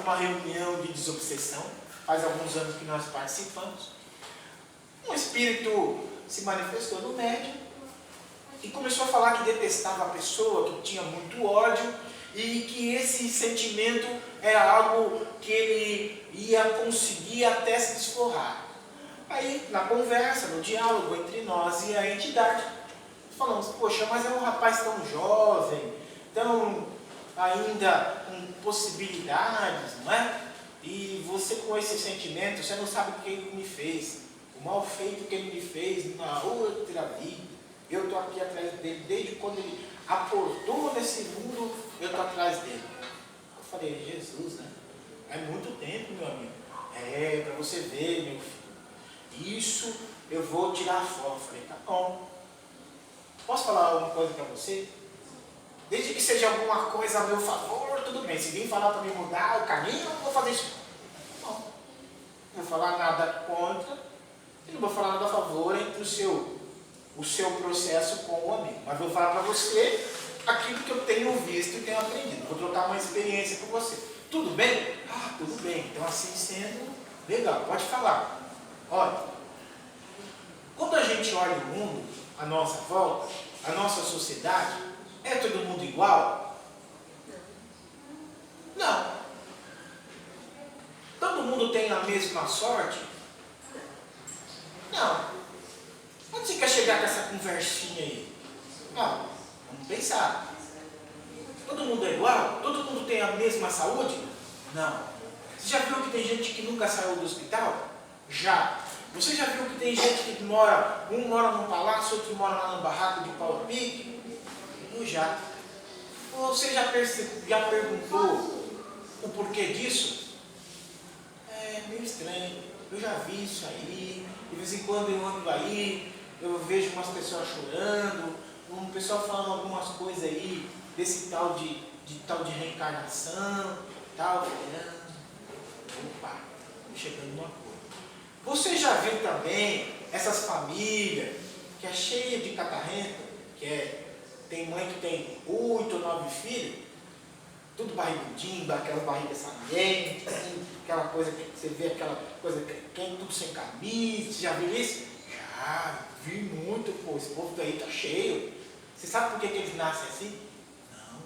numa reunião de desobsessão, faz alguns anos que nós participamos. Um espírito se manifestou no médium e começou a falar que detestava a pessoa, que tinha muito ódio e que esse sentimento era algo que ele ia conseguir até se desforrar. Aí, na conversa, no diálogo entre nós e a entidade, falamos, poxa, mas é um rapaz tão jovem, tão ainda com possibilidades, não é? E você com esse sentimento, você não sabe o que ele me fez, o mal feito que ele me fez na outra vida. Eu estou aqui atrás dele, desde quando ele aportou nesse mundo, eu estou atrás dele. Eu falei, Jesus, né? É muito tempo, meu amigo. É, para você ver, meu filho. Isso eu vou tirar fora. Eu falei, tá bom. Posso falar alguma coisa para você? Desde que seja alguma coisa a meu favor, tudo bem. Se vir falar para me mudar o caminho, eu não vou fazer isso. Não. Não vou falar nada contra e não vou falar nada a favor entre o seu processo com o amigo. Mas vou falar para você aquilo que eu tenho visto e tenho aprendido. Vou trocar uma experiência com você. Tudo bem? Ah, tudo bem. Então assim sendo, legal, pode falar. Olha, quando a gente olha o mundo, a nossa volta, a nossa sociedade, é todo mundo igual? Não. Todo mundo tem a mesma sorte? Não. Onde você quer chegar com essa conversinha aí? Não. Vamos pensar. Todo mundo é igual? Todo mundo tem a mesma saúde? Não. Você já viu que tem gente que nunca saiu do hospital? Já. Você já viu que tem gente que um mora num palácio, outro mora lá no barraco de pau-pique? Eu já. Você já perguntou o porquê disso? É meio estranho. Eu já vi isso aí. De vez em quando eu ando aí, eu vejo umas pessoas chorando, um pessoal falando algumas coisas aí, desse tal de reencarnação, tal. Opa, chegando numa coisa. Você já viu também essas famílias que é cheia de catarrenta, tem mãe que tem 8 ou 9 filhos, tudo barrigudinho, aquelas barrigas salientes, assim, aquela coisa que você vê, aquela coisa que é tudo sem camisa. Você já viu isso? Já, vi muito, pô, esse povo daí tá cheio. Você sabe por que eles nascem assim? Não.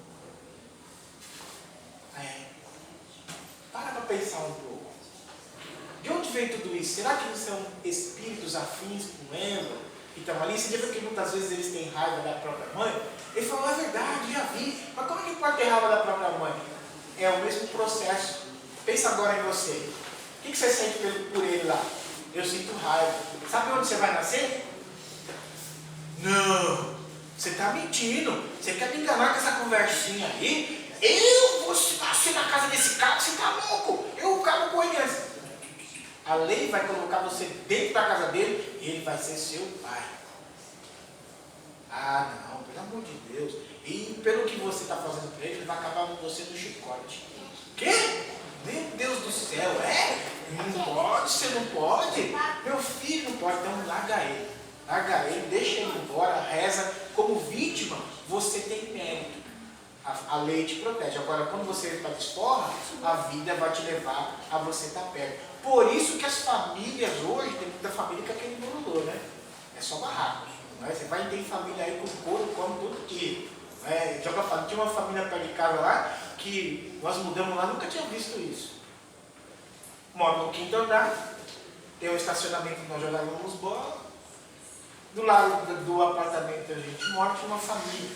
Para pensar um pouco. De onde vem tudo isso? Será que não são espíritos afins com ela? Que estão ali? Você já viu que muitas vezes eles têm raiva da própria mãe? Ele falou, é verdade, já vi. Mas como é que pode ter raiva da própria mãe? É o mesmo processo. Pensa agora em você. O que você sente por ele lá? Eu sinto raiva. Sabe onde você vai nascer? Não. Você está mentindo. Você quer me enganar com essa conversinha aí? Eu vou nascer na casa desse cara, você está louco. Eu acabo com ele antes. A lei vai colocar você dentro da casa dele e ele vai ser seu pai. Ah, não, pelo amor de Deus. E pelo que você está fazendo para ele, ele vai acabar com você no chicote. Quê? Meu Deus do céu, Não pode, você não pode? Meu filho não pode, então larga ele. Larga ele, deixa ele embora, reza. Como vítima, você tem mérito. A lei te protege. Agora, quando você está desforra, a vida vai te levar a você estar perto. Por isso que as famílias hoje, tem muita família que é aquele embrulhador, né? É só barraco. Né? Você vai ter família aí com couro, come todo dia. Tinha uma família perto de casa lá, que nós mudamos lá, nunca tinha visto isso. Mora no quinto andar, tem um estacionamento que nós jogávamos bola. Do lado do apartamento a gente mora, tinha uma família.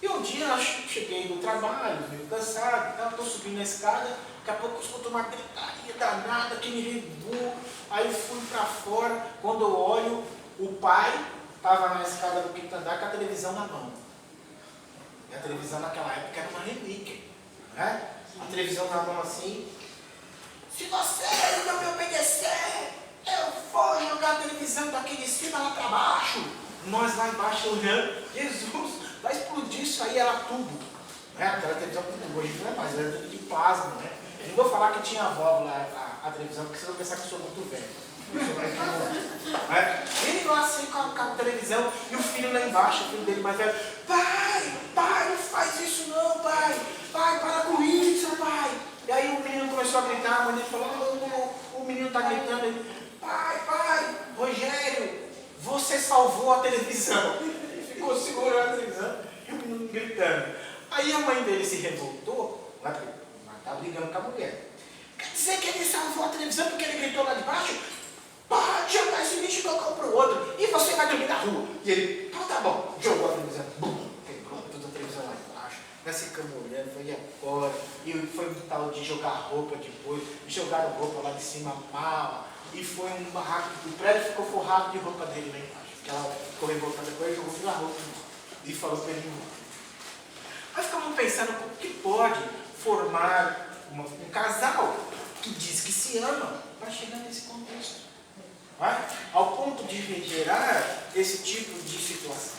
E um dia eu cheguei do trabalho, meio cansado, estou subindo na escada, daqui a pouco eu escuto uma gritaria danada, aquele rebu. Aí eu fui para fora, quando eu olho, o pai estava na escada do quinto andar com a televisão na mão. E a televisão naquela época era uma relíquia, né? A televisão na mão assim. Se você não me obedecer, eu vou jogar a televisão daqui de cima lá para baixo. Nós lá embaixo olhando, Jesus, vai explodir isso aí, era tubo. Né? Aquela televisão que hoje não é mais, era tudo de plasma, né? Eu não vou falar que tinha válvula a televisão, porque vocês vão pensar que eu sou muito velho. Ele lá assim com a televisão e o filho lá embaixo, o filho dele mais velho, pai, não faz isso não, pai, para com isso, pai. E aí o menino começou começou a gritar, a mãe dele falou, o menino está gritando, ele, pai, Rogério, você salvou a televisão. Ele ficou segurando a televisão e o menino gritando. Aí a mãe dele se revoltou, está brigando com a mulher. Quer dizer que ele salvou a televisão porque ele gritou lá de baixo? Pode jogar esse bicho de um para o outro e você vai dormir na rua. E ele, então tá bom, jogou a televisão, quebrou toda a televisão lá embaixo. Nós ficamos olhando, foi agora. E foi um tal de jogar roupa depois, jogaram roupa lá de cima, mala. E foi um barraco, o prédio ficou forrado de roupa dele lá embaixo. Porque ela ficou revoltada depois e jogou toda a roupa e falou para ele ir embora. Nós ficamos pensando como que pode formar um casal que diz que se ama para chegar nesse contexto. Ao ponto de gerar esse tipo de situação.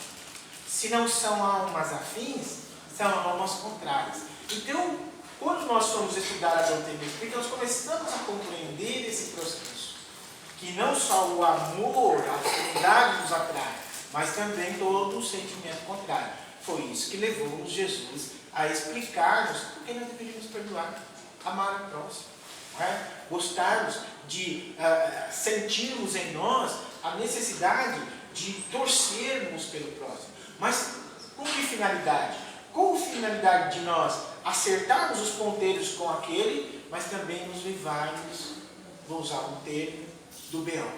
Se não são almas afins, são almas contrárias. Então, quando nós fomos estudar a doutrina espírita, nós começamos a compreender esse processo. Que não só o amor, a afinidade nos atrai, mas também todo o sentimento contrário. Foi isso que levou Jesus a explicar-nos por que nós deveríamos perdoar, amar o próximo. Gostarmos de sentirmos em nós a necessidade de torcermos pelo próximo. Mas com que finalidade? Com a finalidade de nós acertarmos os ponteiros com aquele, mas também nos livrarmos, vou usar um termo, do B.O.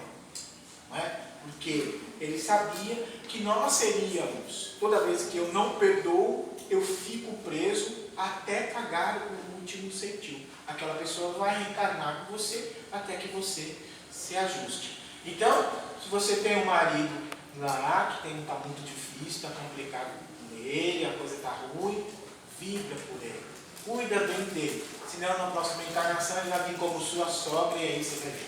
Porque ele sabia que nós seríamos, toda vez que eu não perdoo, eu fico preso até pagar o último centil. Aquela pessoa vai reencarnar com você até que você se ajuste. Então, se você tem um marido lá que está muito difícil, está complicado com ele, a coisa está ruim, vibra por ele. Cuida bem dele. Senão, na próxima encarnação, ele vai vir como sua sogra e aí você vai ver.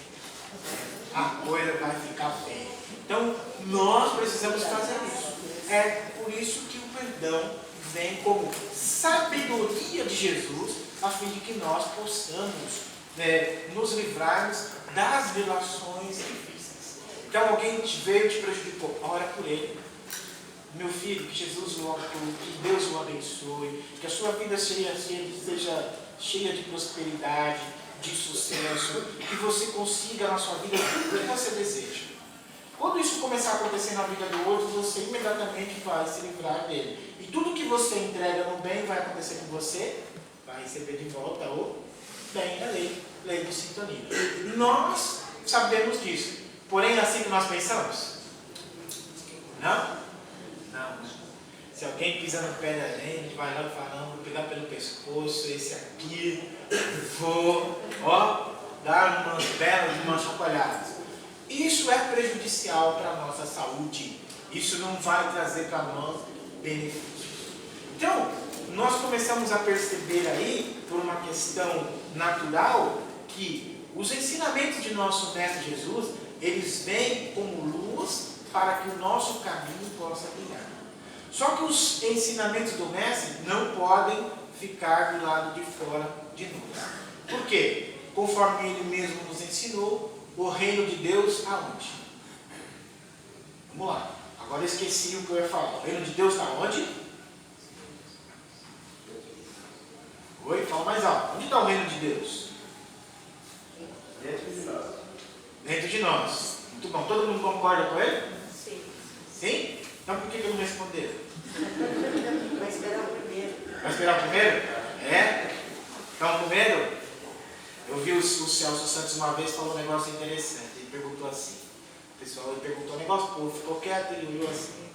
A coisa vai ficar bem. Então, nós precisamos fazer isso. É por isso que o perdão vem como sabedoria de Jesus, a fim de que nós possamos nos livrarmos das relações difíceis. Então, alguém veio e te prejudicou, ora por ele. Meu filho, que Jesus o abençoe, que Deus o abençoe, que a sua vida seja cheia de prosperidade, de sucesso, que você consiga na sua vida tudo o que você deseja. Quando isso começar a acontecer na vida do outro, você imediatamente vai se livrar dele. E tudo que você entrega no bem vai acontecer com você, vai receber de volta o bem da lei de sintonia. Nós sabemos disso. Porém, é assim que nós pensamos? Não? Não. Se alguém pisa no pé da gente, vai lá e fala, não, vou pegar pelo pescoço, esse aqui, vou, dar umas belas, umas chacoalhadas. Isso é prejudicial para a nossa saúde. Isso não vai trazer para nós benefícios. Então, nós começamos a perceber aí, por uma questão natural, que os ensinamentos de nosso Mestre Jesus, eles vêm como luz para que o nosso caminho possa brilhar. Só que os ensinamentos do Mestre não podem ficar do lado de fora de nós. Por quê? Conforme ele mesmo nos ensinou, o reino de Deus aonde? Vamos lá. Agora eu esqueci o que eu ia falar. O reino de Deus está onde? Oi? Fala mais alto. Onde está o reino de Deus? Dentro de nós. Dentro de nós. Muito bom. Todo mundo concorda com ele? Sim. Sim? Então por que não responderam? Vai esperar o primeiro. Vai esperar o primeiro? É? Estão com medo? Eu vi o Celso Santos uma vez falou um negócio interessante. Ele perguntou assim. O pessoal ele perguntou um negócio, pô, ficou quieto, ele olhou assim.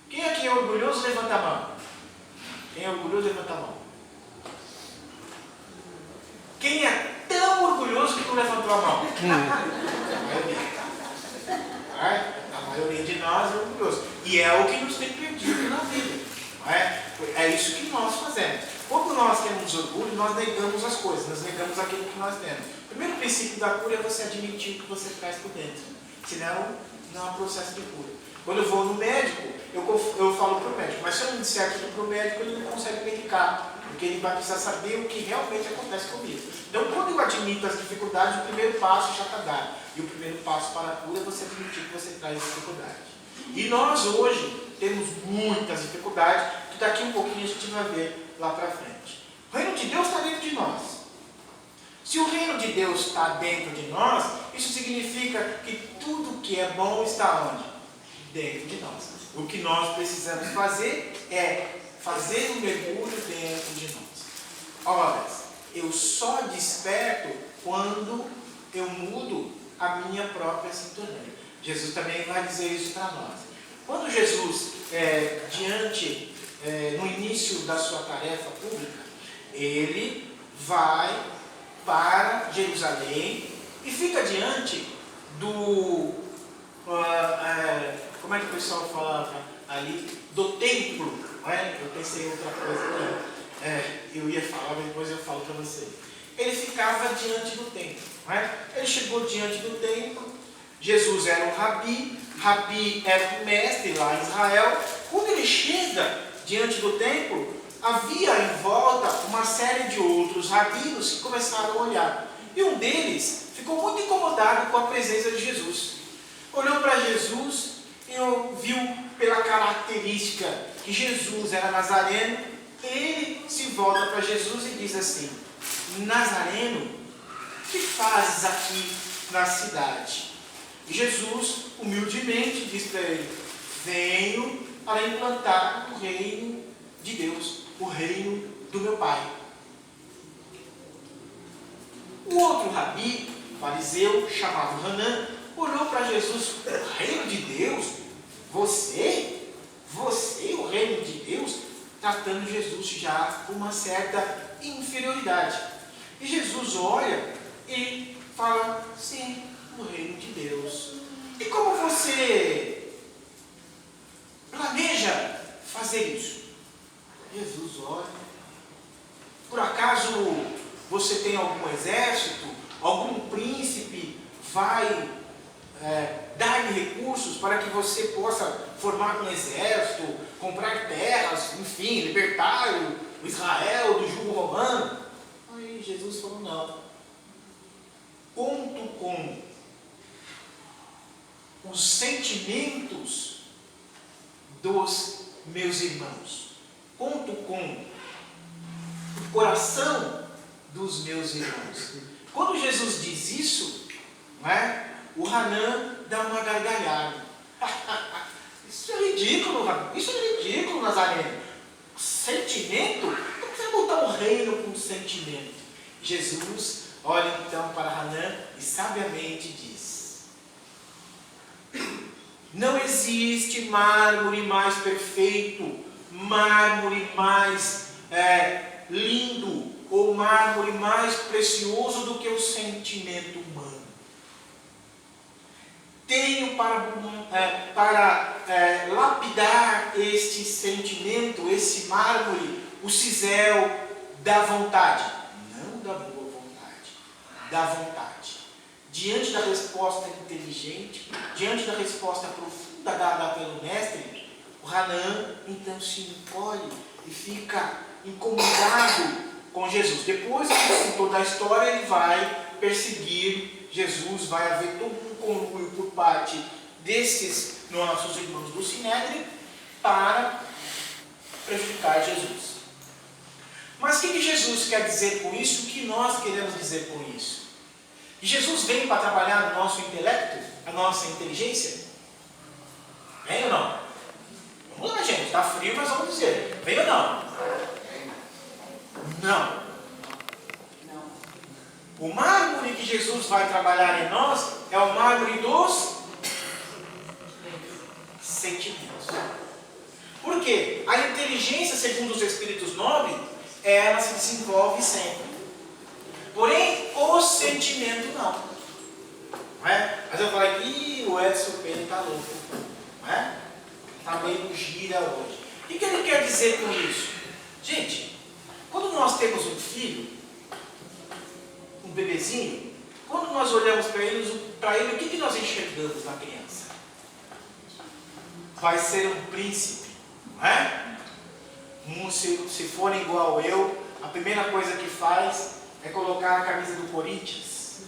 Quem aqui é orgulhoso, levanta a mão. Quem é orgulhoso, levanta a mão. Quem é tão orgulhoso que não levantou a mão? A maioria de nós é orgulhoso. E é o que nos tem perdido na vida. Não é? É isso que nós fazemos. Quando nós temos orgulho, nós negamos as coisas, nós negamos aquilo que nós temos. O primeiro princípio da cura é você admitir o que você traz por dentro. Senão, não há processo de cura. Quando eu vou no médico, eu falo para o médico, mas se eu não disser tudo para o médico, ele não consegue medicar, porque ele vai precisar saber o que realmente acontece comigo. Então, quando eu admito as dificuldades, o primeiro passo já está dado. E o primeiro passo para a cura é você admitir que você traz dificuldade. E nós hoje temos muitas dificuldades, que daqui um pouquinho a gente vai ver lá para frente. O reino de Deus está dentro de nós. de Deus está dentro de nós, isso significa que tudo que é bom está onde? Dentro de nós. O que nós precisamos fazer é fazer um mergulho dentro de nós. Ora, eu só desperto quando eu mudo a minha própria sintonia. Jesus também vai dizer isso para nós. Quando Jesus, no início da sua tarefa pública, ele vai para Jerusalém e fica diante do, como é que o pessoal falava ali? Do templo. Não é? Eu pensei em outra coisa que eu ia falar, mas depois eu falo para vocês. Ele ficava diante do templo. Não é? Ele chegou diante do templo. Jesus era um Rabi era um mestre lá em Israel. Quando ele chega diante do templo, havia em volta uma série de outros rabinos que começaram a olhar. E um deles ficou muito incomodado com a presença de Jesus. Olhou para Jesus e viu pela característica que Jesus era nazareno. Ele se volta para Jesus e diz assim: Nazareno, o que fazes aqui na cidade? E Jesus, humildemente, diz para ele: venho para implantar o reino de Deus, o reino do meu Pai. O outro rabi, fariseu, chamado Hanã, olhou para Jesus: o reino de Deus? Você, o reino de Deus? Tratando Jesus já com uma certa inferioridade. E Jesus olha e fala: sim, o reino de Deus. E como você planeja fazer isso? Jesus olha. Por acaso você tem algum exército? Algum príncipe vai dar-lhe recursos para que você possa formar um exército, comprar terras, enfim, libertar o Israel do jugo romano? Aí Jesus falou: não. Conto com os sentimentos dos meus irmãos. Conto com o coração dos meus irmãos. Quando Jesus diz isso, não é? O Hanã dá uma gargalhada. Isso é ridículo, Nazareno. Sentimento? Como você vai botar um reino com sentimento? Jesus olha então para Hanã e sabiamente diz: não existe mármore mais perfeito, mármore mais lindo ou mármore mais precioso do que o sentimento humano. Tenho para lapidar este sentimento, esse mármore, o cisel da vontade, não da boa vontade, da vontade. Diante da resposta inteligente, diante da resposta profunda dada pelo mestre, o Hanã então se encolhe e fica incomodado com Jesus. Depois de toda a história, ele vai perseguir Jesus, vai haver todo um conluio por parte desses nossos irmãos do Sinédrio para prejudicar Jesus. Mas o que Jesus quer dizer com isso? O que nós queremos dizer com isso? E Jesus vem para trabalhar no nosso intelecto, a nossa inteligência? Vem ou não? Vamos lá, gente, está frio, mas vamos dizer. Vem ou não? Não. O mármore que Jesus vai trabalhar em nós é o mármore dos sentimentos. Por quê? A inteligência, segundo os espíritos nobres, ela se desenvolve sempre. Porém, o sentimento não. Não é? Mas eu falei que o Edson Pedro está louco. Não é? Está meio gira hoje. O que ele quer dizer com isso? Gente, quando nós temos um filho, um bebezinho, quando nós olhamos para ele, o que nós enxergamos na criança? Vai ser um príncipe, não é? Se forem igual eu, a primeira coisa que faz é colocar a camisa do Corinthians.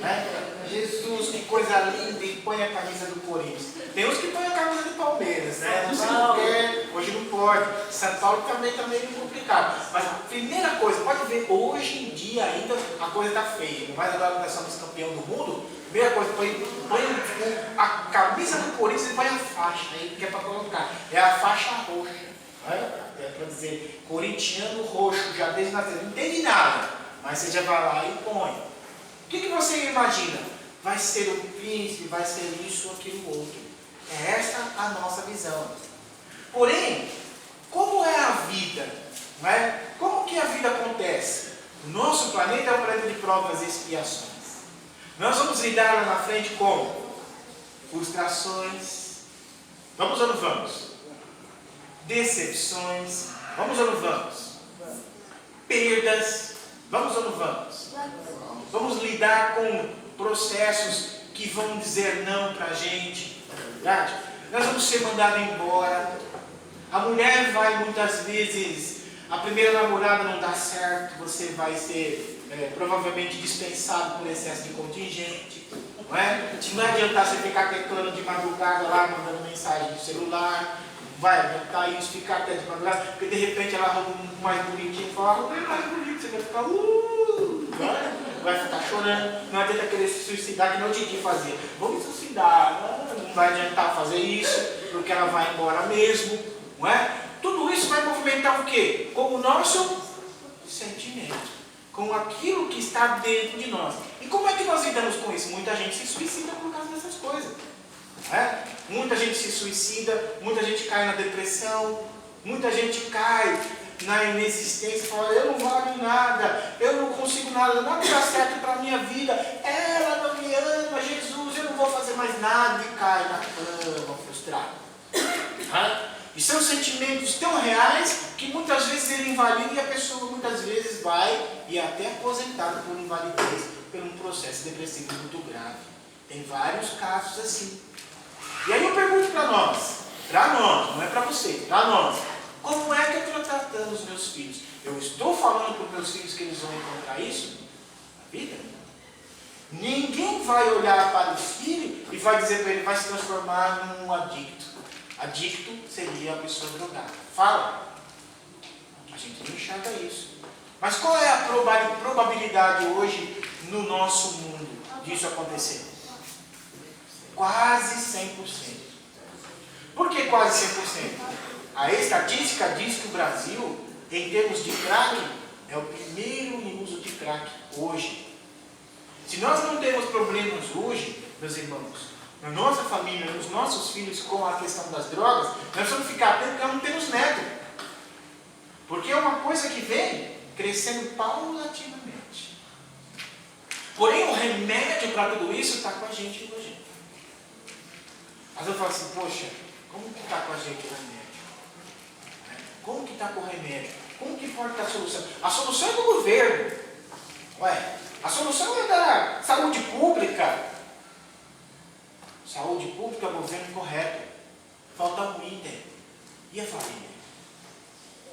Né? Jesus, que coisa linda, e põe a camisa do Corinthians. Tem uns que põem a camisa do Palmeiras, né? Não sei porquê, hoje não pode. São Paulo também está meio complicado. Mas a primeira coisa, pode ver, hoje em dia ainda a coisa está feia. Mas agora nós somos campeão do mundo, primeira coisa, põe a camisa do Corinthians e põe a faixa aí, que é para colocar. É a faixa roxa. É para dizer, corintiano roxo, já desde nascer. Não entende nada, mas você já vai lá e põe. O que você imagina? Vai ser o príncipe, vai ser isso ou aquilo outro. É essa a nossa visão. Porém, como é a vida? Não é? Como que a vida acontece? O nosso planeta é um planeta de provas e expiações. Nós vamos lidar lá na frente com frustrações. Vamos ou não vamos? Decepções. Vamos ou não vamos? Perdas. Vamos ou não vamos? Vamos lidar com processos que vão dizer não para a gente. Verdade? Nós vamos ser mandados embora. A mulher vai muitas vezes, a primeira namorada não dá certo, você vai ser provavelmente dispensado por excesso de contingente. Não é? Não vai adiantar você ficar teclando de madrugada lá, mandando mensagem no celular. Vai adiantar isso, ficar até de madrugada, porque de repente ela arruma um mais bonitinho e fala, é mais bonito, você vai ficar, vai ficar chorando. Não adianta querer se suicidar, que não tinha que fazer. Vou me suicidar, não vai adiantar fazer isso, porque ela vai embora mesmo, não é? Tudo isso vai movimentar o quê? Com o nosso sentimento, com aquilo que está dentro de nós. E como é que nós lidamos com isso? Muita gente se suicida por causa dessas coisas. É? Muita gente se suicida, muita gente cai na depressão, muita gente cai na inexistência, fala, eu não valho nada, eu não consigo nada, nada dá certo para a minha vida, ela não me ama, Jesus, eu não vou fazer mais nada, e cai na cama, frustrado. E são sentimentos tão reais que muitas vezes ele invalida e a pessoa muitas vezes vai e é até aposentada por invalidez, por um processo depressivo muito grave. Tem vários casos assim. E aí eu pergunto para nós, não é para você, para nós, como é que eu estou tratando os meus filhos? Eu estou falando para os meus filhos que eles vão encontrar isso na vida? Ninguém vai olhar para o filho e vai dizer para ele, vai se transformar num adicto. Adicto seria a pessoa drogada. Fala. A gente não enxerga isso. Mas qual é a probabilidade hoje no nosso mundo disso acontecer? Quase 100%. Por que quase 100%? A estatística diz que o Brasil, em termos de crack, é o primeiro em uso de crack hoje. Se nós não temos problemas hoje, meus irmãos, na nossa família, nos nossos filhos com a questão das drogas, nós vamos ficar até porque não temos neto. Porque é uma coisa que vem crescendo paulatinamente. Porém, o remédio para tudo isso está com a gente hoje. Às vezes eu falo assim, poxa, como que está com a gente o remédio? Como que está com o remédio? Como que pode estar a solução? A solução é do governo. Ué, a solução é da saúde pública. Saúde pública, governo correto. Falta um item. E a família?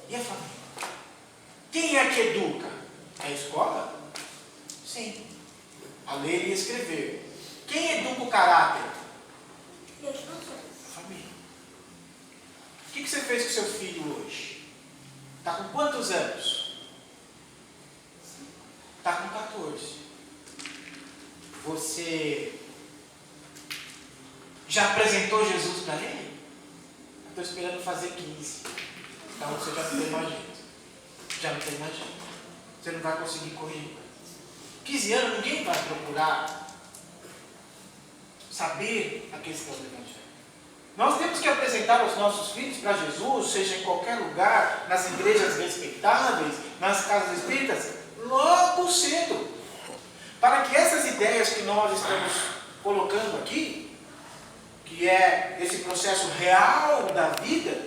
E a família? Quem é que educa? É a escola? Sim. A ler e escrever. Quem educa o caráter? Família. O que você fez com seu filho hoje? Está com quantos anos? Está com 14. Você já apresentou Jesus para ele? Estou esperando fazer 15. Então você já não tem mais jeito. Já não tem mais jeito. Você não vai conseguir correr. 15 anos ninguém vai procurar saber a questão do Evangelho. Nós temos que apresentar os nossos filhos para Jesus, seja em qualquer lugar, nas igrejas respeitáveis, nas casas espíritas, logo cedo. Para que essas ideias que nós estamos colocando aqui, que é esse processo real da vida,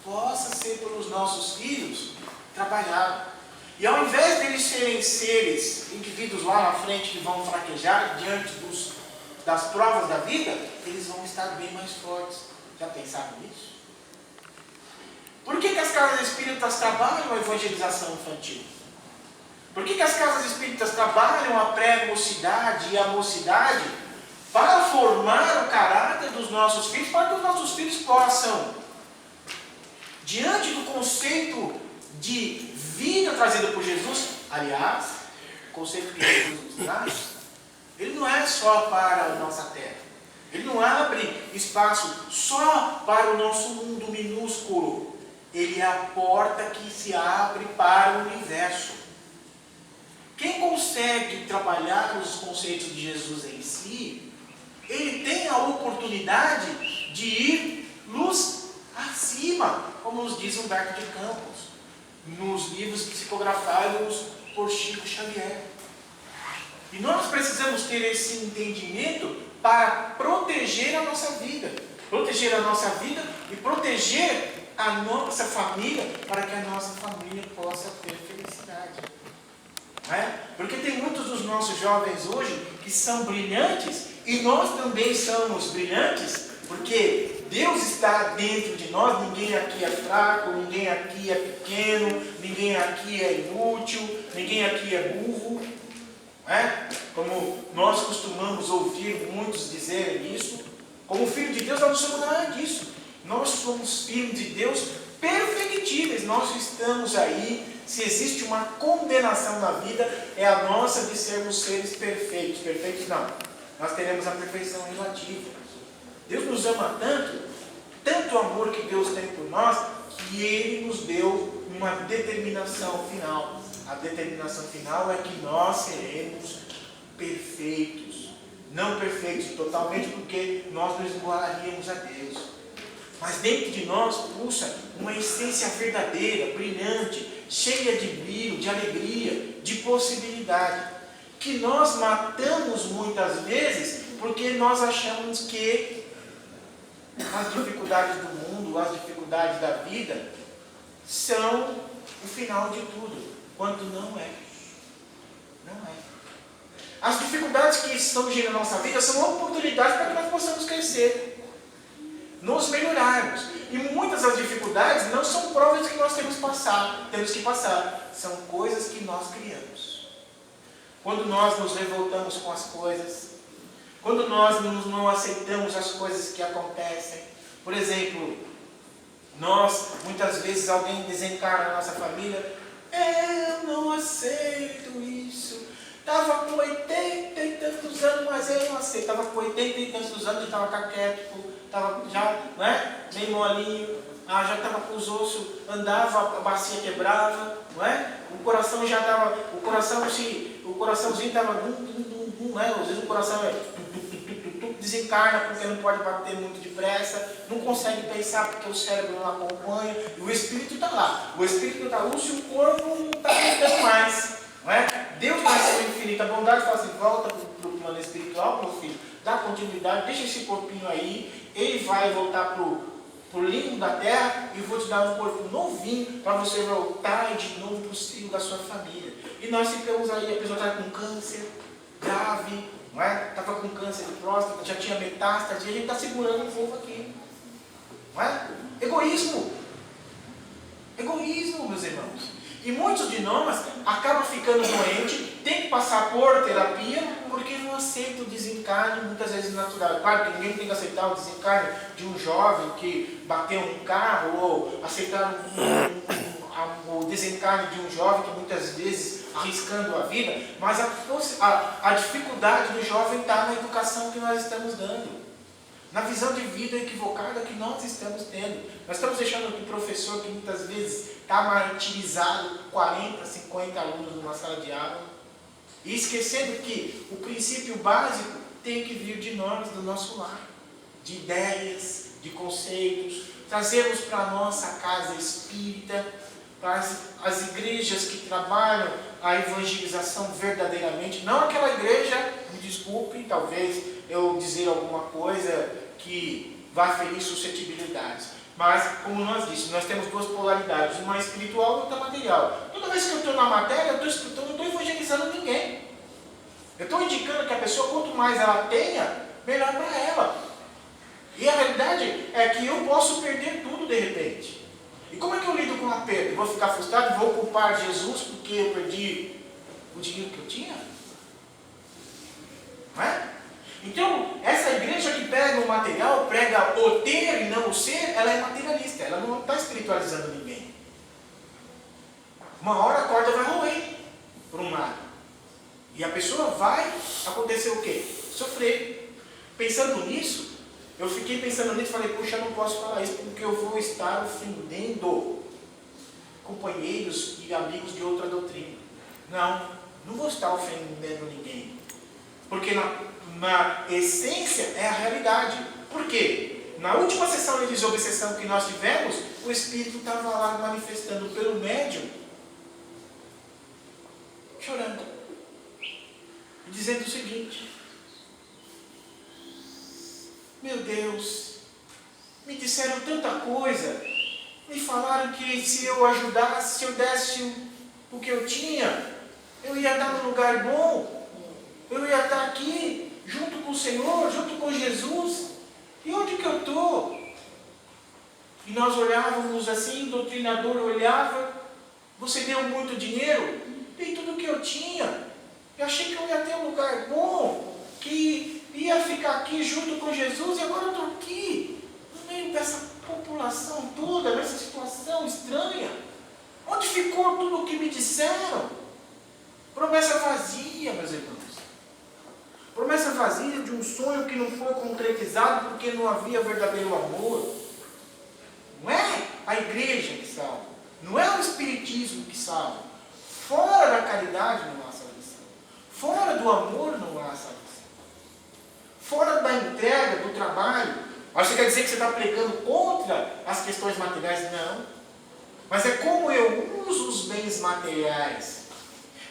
possa ser pelos nossos filhos trabalhado. E ao invés de eles serem seres, indivíduos lá na frente que vão fraquejar diante das provas da vida, eles vão estar bem mais fortes. Já pensaram nisso? Por que as casas espíritas trabalham a evangelização infantil? Por que as casas espíritas trabalham a pré-mocidade e a mocidade? Para formar o caráter dos nossos filhos, para que os nossos filhos possam, diante do conceito de vida trazido por Jesus, aliás, o conceito que Jesus nos traz, ele não é só para a nossa terra. Ele não abre espaço só para o nosso mundo minúsculo. Ele é a porta que se abre para o universo. Quem consegue trabalhar os conceitos de Jesus em si, ele tem a oportunidade de ir luz acima, como nos diz Humberto de Campos, nos livros psicografados por Chico Xavier. E nós precisamos ter esse entendimento para proteger a nossa vida. Proteger a nossa vida e proteger a nossa família, para que a nossa família possa ter felicidade. Não é? Porque tem muitos dos nossos jovens hoje que são brilhantes, e nós também somos brilhantes, porque Deus está dentro de nós. Ninguém aqui é fraco, ninguém aqui é pequeno, ninguém aqui é inútil, ninguém aqui é burro. Não é? Como nós costumamos ouvir muitos dizerem isso, como filho de Deus, nós não somos nada disso. Nós somos filhos de Deus perfectíveis. Nós estamos aí. Se existe uma condenação na vida, é a nossa de sermos seres perfeitos. Perfeitos não. Nós teremos a perfeição relativa. Deus nos ama tanto, tanto amor que Deus tem por nós, que Ele nos deu uma determinação final. A determinação final é que nós seremos perfeitos. Não perfeitos totalmente, porque nós nos igualaríamos a Deus. Mas dentro de nós pulsa uma essência verdadeira, brilhante, cheia de brilho, de alegria, de possibilidade, que nós matamos muitas vezes porque nós achamos que as dificuldades do mundo, as dificuldades da vida são o final de tudo, quando não é. Não é. As dificuldades que surgem na nossa vida são oportunidades para que nós possamos crescer, nos melhorarmos. E muitas das dificuldades não são provas que nós temos que passar. São coisas que nós criamos. Quando nós nos revoltamos com as coisas, quando nós não aceitamos as coisas que acontecem. Por exemplo, nós, muitas vezes, alguém desencarna na nossa família. Eu não aceito isso. Estava com 80 e tantos anos, mas eu não aceito. Estava com 80 e tantos anos e estava caquético. Estava já, bem molinho, já estava com os ossos, andava, a bacia quebrava, não é? O coração já estava, o coraçãozinho estava, às vezes o coração desencarna porque não pode bater muito depressa, não consegue pensar porque o cérebro não acompanha, e o espírito está lá. O espírito está lúcido e o corpo não está aguentando mais, não é? Deus, na sua infinita bondade, fala assim: volta para o plano espiritual, meu filho, dá continuidade, deixa esse corpinho aí. Ele vai voltar para o limbo da terra e vou te dar um corpo novinho para você voltar de novo para o seio da sua família. E nós ficamos aí, a pessoa estava com câncer grave, não é? Estava com câncer de próstata, já tinha metástase, e a gente está segurando o povo aqui. Não é? Egoísmo. Egoísmo, meus irmãos. E muitos de nós acabam ficando doentes, tem que passar por terapia, porque não aceita o desencarne, muitas vezes natural. Claro que ninguém tem que aceitar o desencarne de um jovem que bateu num carro, ou aceitar o desencarne de um jovem que muitas vezes arriscando a vida, mas a dificuldade do jovem está na educação que nós estamos dando, na visão de vida equivocada que nós estamos tendo. Nós estamos deixando o professor que muitas vezes está martirizado, 40, 50 alunos numa sala de aula, e esquecendo que o princípio básico tem que vir de nós, do nosso lar, de ideias, de conceitos, trazermos para a nossa casa espírita, para as igrejas que trabalham a evangelização verdadeiramente, não aquela igreja, me desculpe, talvez eu dizer alguma coisa que vai ferir suscetibilidades. Mas, como nós dissemos, nós temos duas polaridades, uma espiritual e outra material. Toda vez que eu estou na matéria, eu não estou evangelizando ninguém. Eu estou indicando que a pessoa, quanto mais ela tenha, melhor para ela. E a realidade é que eu posso perder tudo de repente. E como é que eu lido com a perda? Vou ficar frustrado? Vou culpar Jesus porque eu perdi o dinheiro que eu tinha? Não é? Então, essa igreja que prega o material, prega o ter e não o ser, ela é materialista, ela não está espiritualizando ninguém. Uma hora a corda vai roer por um lado. E a pessoa vai acontecer o quê? Sofrer. Pensando nisso, eu fiquei pensando nisso e falei, puxa, eu não posso falar isso porque eu vou estar ofendendo companheiros e amigos de outra doutrina. Não vou estar ofendendo ninguém. Porque na essência é a realidade. Por quê? Na última sessão de desobsessão que nós tivemos, o Espírito estava lá manifestando pelo médium, chorando, dizendo o seguinte: meu Deus, me disseram tanta coisa, me falaram que se eu ajudasse, se eu desse o que eu tinha, eu ia estar num lugar bom, eu ia estar aqui, junto com o Senhor, junto com Jesus. E onde que eu estou? E nós olhávamos assim, o doutrinador olhava, você deu muito dinheiro? Dei tudo o que eu tinha. Eu achei que eu ia ter um lugar bom, que ia ficar aqui junto com Jesus, e agora eu estou aqui, no meio dessa população toda, nessa situação estranha. Onde ficou tudo o que me disseram? Promessa vazia, meus irmãos. Promessa vazia de um sonho que não foi concretizado porque não havia verdadeiro amor. Não é a igreja que salva, não é o espiritismo que salva. Fora da caridade não há salvação. Fora do amor não há salvação. Fora da entrega, do trabalho. Mas você quer dizer que você está pregando contra as questões materiais? Não. Mas é como eu uso os bens materiais.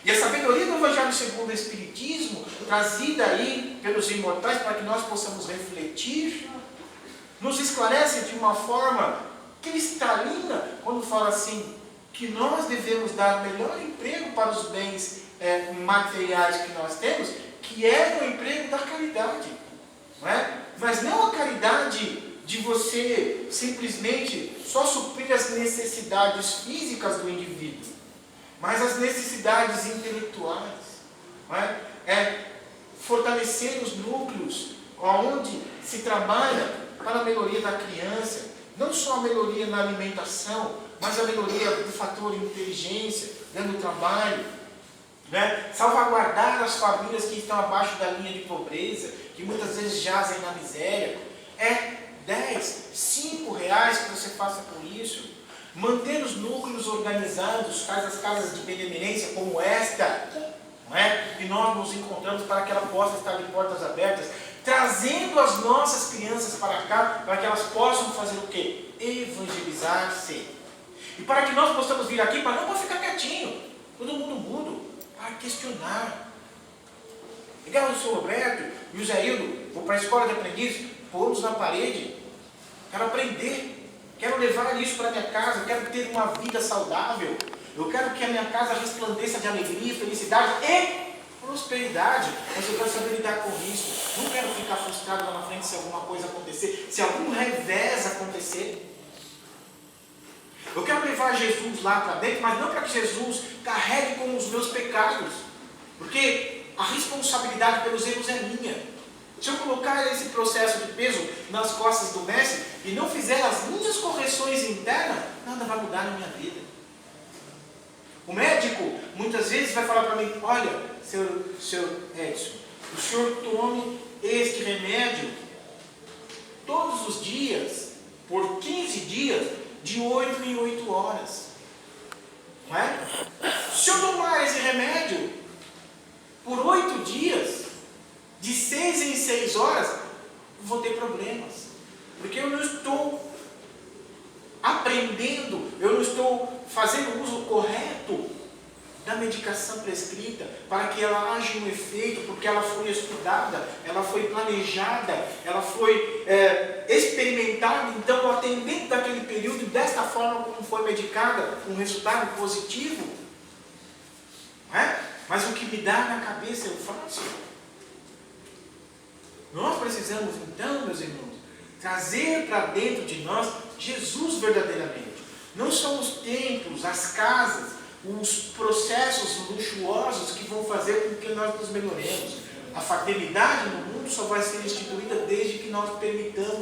E a sabedoria do Evangelho segundo o Espiritismo, trazida aí pelos imortais para que nós possamos refletir, nos esclarece de uma forma cristalina, quando fala assim, que nós devemos dar o melhor emprego para os bens materiais que nós temos, que é o emprego da caridade. Não é? Mas não a caridade de você simplesmente só suprir as necessidades físicas do indivíduo, mas as necessidades intelectuais. Não é? É fortalecer os núcleos onde se trabalha para a melhoria da criança, não só a melhoria na alimentação, mas a melhoria do fator inteligência, dando trabalho, né? Salvaguardar as famílias que estão abaixo da linha de pobreza, que muitas vezes jazem na miséria. É 10, 5 reais que você faça por isso. Manter os núcleos organizados, as casas de benemerência como esta, não é? E nós nos encontramos para que ela possa estar de portas abertas, trazendo as nossas crianças para cá, para que elas possam fazer o quê? Evangelizar-se. E para que nós possamos vir aqui, para não para ficar quietinho, todo mundo mudo, para questionar. Igual o Sr. Roberto e o Zé Hildo, vou para a escola de aprendiz, pô-los na parede, quero aprender, quero levar isso para a minha casa, quero ter uma vida saudável, eu quero que a minha casa resplandeça de alegria, felicidade e prosperidade, mas eu quero saber lidar com isso. Não quero ficar frustrado lá na frente se alguma coisa acontecer, se algum revés acontecer. Eu quero levar Jesus lá para dentro, mas não para que Jesus carregue com os meus pecados, porque a responsabilidade pelos erros é minha. Se eu colocar esse processo de peso nas costas do mestre e não fizer as minhas correções internas, nada vai mudar na minha vida. O médico muitas vezes vai falar para mim: olha, seu Edson, o senhor tome este remédio todos os dias, por 15 dias, de 8 em 8 horas. Não é? Se eu tomar esse remédio por 8 dias, de 6 em 6 horas, vou ter problemas. Porque eu não estou aprendendo, eu não estou fazendo o uso correto da medicação prescrita, para que ela haja um efeito, porque ela foi estudada, ela foi planejada, ela foi experimentada, então atendendo daquele período, desta forma como foi medicada, um resultado positivo. Não é? Mas o que me dá na cabeça eu faço. Nós precisamos então, meus irmãos, trazer para dentro de nós Jesus verdadeiramente. Não são os templos, as casas, os processos luxuosos que vão fazer com que nós nos melhoremos. A fraternidade no mundo só vai ser instituída desde que nós permitamos